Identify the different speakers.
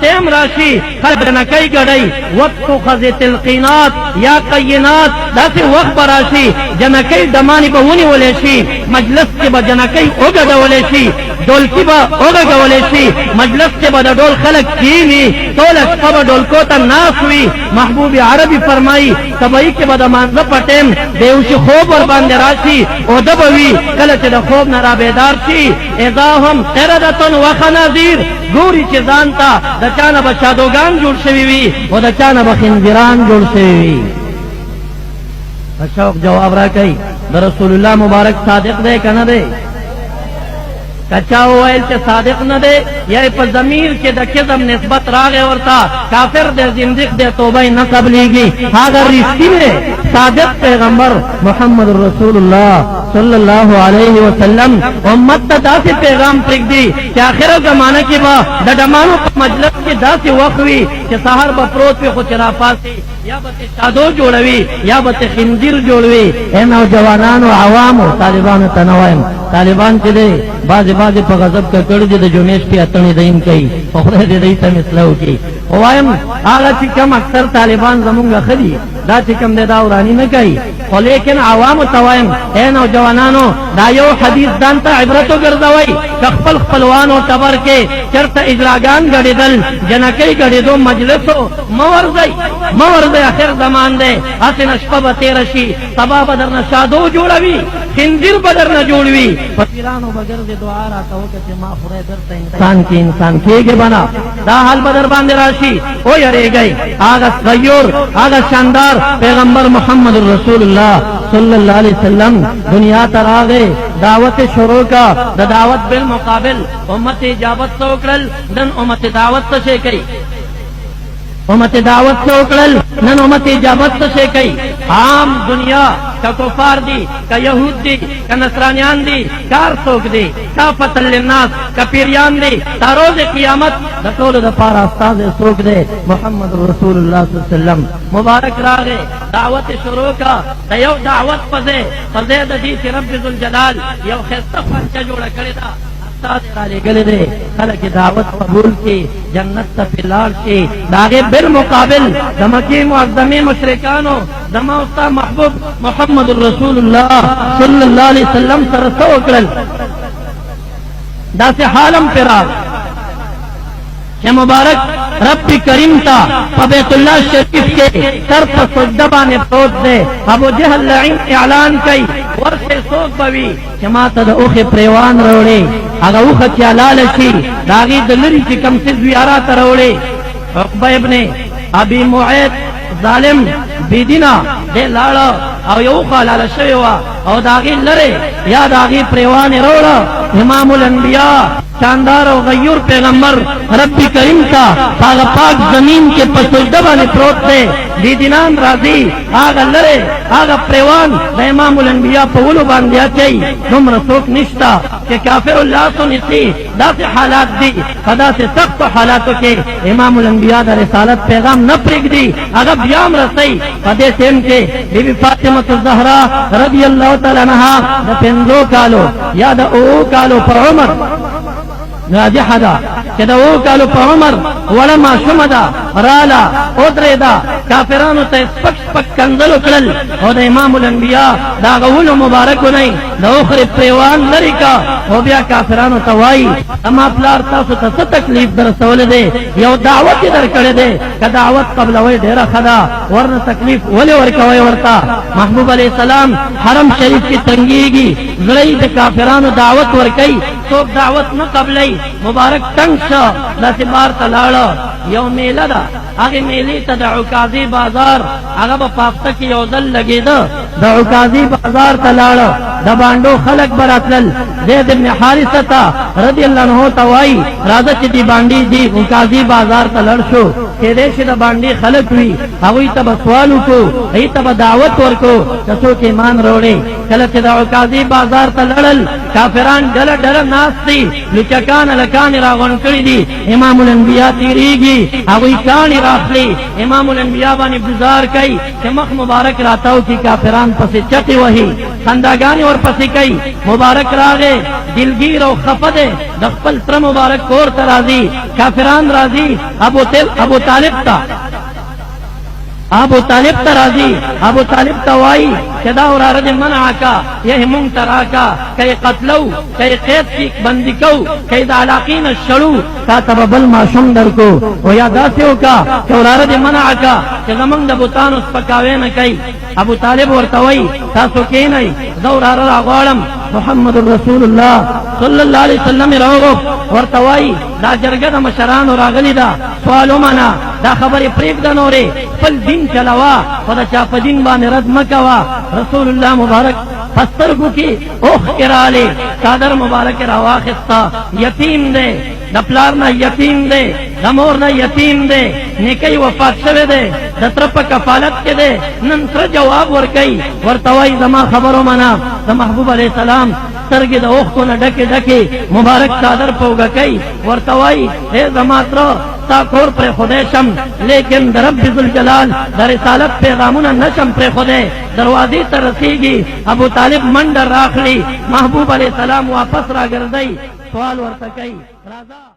Speaker 1: ٹیم راشی خلق جنکی گڑی وقت خزت القینات یا قینات داسی وقت براشی جنکی دمانی بہونی ولیشی مجلس کے با جنکی اگد ولیشی ڈولکی با اگد ولیشی مجلس کے با ڈول خلق کینی طول اشقب ڈولکوتا ناسوی محبوب عربی فرمائی سبائی کے با دمانزہ پٹیم دیوشی خوب اور باندراشی او دبوی کلچ دا خوب نرا بیدار شی اذا هم قردتن و خنازیر گوری چی زانتا دا چانا با شادوگان جوڑ شویوی و دا چانا با خنزیران جوڑ شویوی شوق جواب را کئی دا رسول اللہ مبارک صادق دے کنا دے کچاو ویل چی صادق نہ دے یا پا ضمیر چی دا کذب نسبت راغے ورتا کافر دے زندق دے توبہ نہ قبلیگی اگر رشتی میں صادق پیغمبر محمد رسول اللہ صلی اللہ علیہ وسلم امت تا دا سی پیغام پرک دی کہ آخر زمانہ کی با دا ڈمانو مجلس کی دا سی وقوی کہ سہر با پروت پہ خود چرا پاسی یا با شادو جوڑوی یا با خنزیر جوڑوی اے نوجوانان و عوام و طالبان تنوائم طالبان چی دے بعض پا غضب کا کڑ دی دا جمیش پی اتنی دین کئی فخرے دی دیتا مثلہو کی وائم آغا چی کم اکثر طالبان زمونگا خدی دا چی کم دے دا ورانی نکئی لیکن عوام توائم اے نوجوانانو دا یو حدیث دانتا عبرتو گردوائی کخپل خپلوانو تبر کے چرتا اجراگان گڑی دل جنکی گڑی دو مجلسو مورزی آخر زمان دے آسن اشپا تیرشی سبا بدر نشادو جوڑوی خنزیر بدر نجوڑوی فیرانو بگر دے دعا را توکت ما خورے درتا انسان کی انسان کیے بنا دا حال بدر باندے راشی او یرے گئی آگا غیور آگا شاندار پیغمبر محمد رسول اللہ صلی اللہ علیہ وسلم دنیا تر آگے دعوت شروع کا دا دعوت بالمقابل امت اجابت سوکرل دن امت دعوت سے کئی امت دعوت سے اکڑل نن امت اجابت سے کئی عام دنیا کا کفار دی کا یہود دی کا نصرانیان دی کار سوک دی کافت للناس کا پیریان دی تا روز قیامت دا طول دا پارا استاذ سوک دے محمد رسول اللہ صلی اللہ علیہ وسلم مبارک راگے دعوت شروع کا دا یو دعوت پزے دا دیت رب ذوالجلال یو خیستہ فانچہ جوڑا کرے دا گلے دے خلق دعوت قبول کی جنت تا پلار کی داغے بالمقابل دمکی معظمی مشرکانو دما استا محبوب محمد رسول اللہ صلی اللہ علیہ وسلم سرسو اکرل دا سے حالم پیرا کہ مبارک رب کریم تا بیت اللہ شریف کے سر پر سجدہ بانے پروت دے ابو جہل لعین اعلان کئی ورسے سوک بوی کہ ماتا دا اوخ پریوان روڑے اگا اوخ چیالال شی داغی دلری چی کم سز ویارات روڑے عقبہ ابن ابی معید ظالم بیدینا دے لاڑا او یوخا لالا شویوا او داغی لرے یا داغی پریوان روڑا امام الانبیاء شاندار و غیور پیغمبر رب کریم تا پاک پاک زمین کے پسجدہ نے پروت دے دیدینان راضی آگا لرے آگا پریوان دا امام الانبیاء پولو باندیا چاہی نم رسوک نشتا کہ کافر اللہ سنسی دا سے حالات دی خدا سے سخت حالاتوں کے امام الانبیاء دا رسالت پیغام نہ پرگ دی آگا بیام رسی خدے سے ان کے بی بی فاطمہ الزہرا رضی اللہ تعالیٰ عنہ دا پنزو کالو یا دا او کالو پر عمر ناجح دا کہ دا او کالو پا عمر ولما شمدا رالا ادرے دا کافرانو تا سپک سپک کنزل اکڑل او دا امام الانبیاء دا غول مبارکو نہیں دا اخر پریوان لرکا او بیا کافرانو توائی اما پلار تاسو تا ست تکلیف در سول دے یو دعوت در کڑے دے کہ دعوت قبل وی دیر خدا ورن تکلیف ولی ورکوی ورتا محبوب علیہ السلام حرم شریف کی تنگیگی زرعی دا کافرانو دعوت ورکی سوک دعوت نہ قبلی مبارک تنگ شا لاسی بار تلاڑا یو میلہ دا آگے میلی تا دا عکازی بازار آگا با پاکتا کی یو دل لگی دا دا عکازی بازار تلاڑا دا بانڈو خلق براتلل زید ابن حارثتا رضی اللہ عنہ توائی رازا چی دی بانڈی دی عکازی بازار تلڑ شو کہ دیش دا بانڈی خلق ہوئی اگوی تب سوالو کو ای تب دعوت ورکو کسو کے ایمان روڑے کلچ دا عکازی بازار تلڑل کافران ڈل ڈل ناستی لچکان لکان راغن کری دی امام الانبیاء تیریگی اگوی کانی راخلی امام الانبیاء بانی بزار کئی کہ مخ مبارک راتاو کی کافران काफिरान पसी चकी वही खंदागानी और पसी कई मुबारक रागे दिलगीर और खफदे दफ्पल त्र मुबारक कोर तराजी काफिरान राजी अबू तालिब तराजी अबू तालिब तवाई सदा और अरज मना का यह मुंग तरा का कई कतलऊ कई कैद की बंदी कऊ कई दालाकीन शड़ू का तबल माशुम दर को वो यादासियों का और अरज मना का जमंग बुतान उस पकावे न कई अबू तालिब और तवई तासो के नहीं दौर अरम मोहम्मद रसूलुल्लाह सल्लल्लाहु अलैहि वसल्लम रहो और तवाई दा जरगद मशरान और अगली दा सवालो मना दा खबर प्रेक दनोरे पल दिन चलावा और चाप दिन बाने रद मकवा रसूलुल्लाह मुबारक फस्तरगु की ओख इराले चादर मुबारक रवा खिस्ता यतीम दे दपलार ना यतीम दे दमोर ना यतीम दे निकई वफात शवे दे दत्रप कफालत के दे नंतर जवाब वर कई वर तवाई जमा खबरों मना द महबूब अलैहि सलाम सरगे द ओख को न डके डके मुबारक चादर पोगा कई वर तवाई हे जमात्र ताकोर प्रे खुदेशम लेकिन दरब्बिजुल जलाल दर रिसालत पैगामुना नशम प्रे खुदे दरवाजे तरसीगी अबू तालिब मंडर राखली महबूब अलैहि सलाम वापस रा गर्दई सवाल वर सकई राजा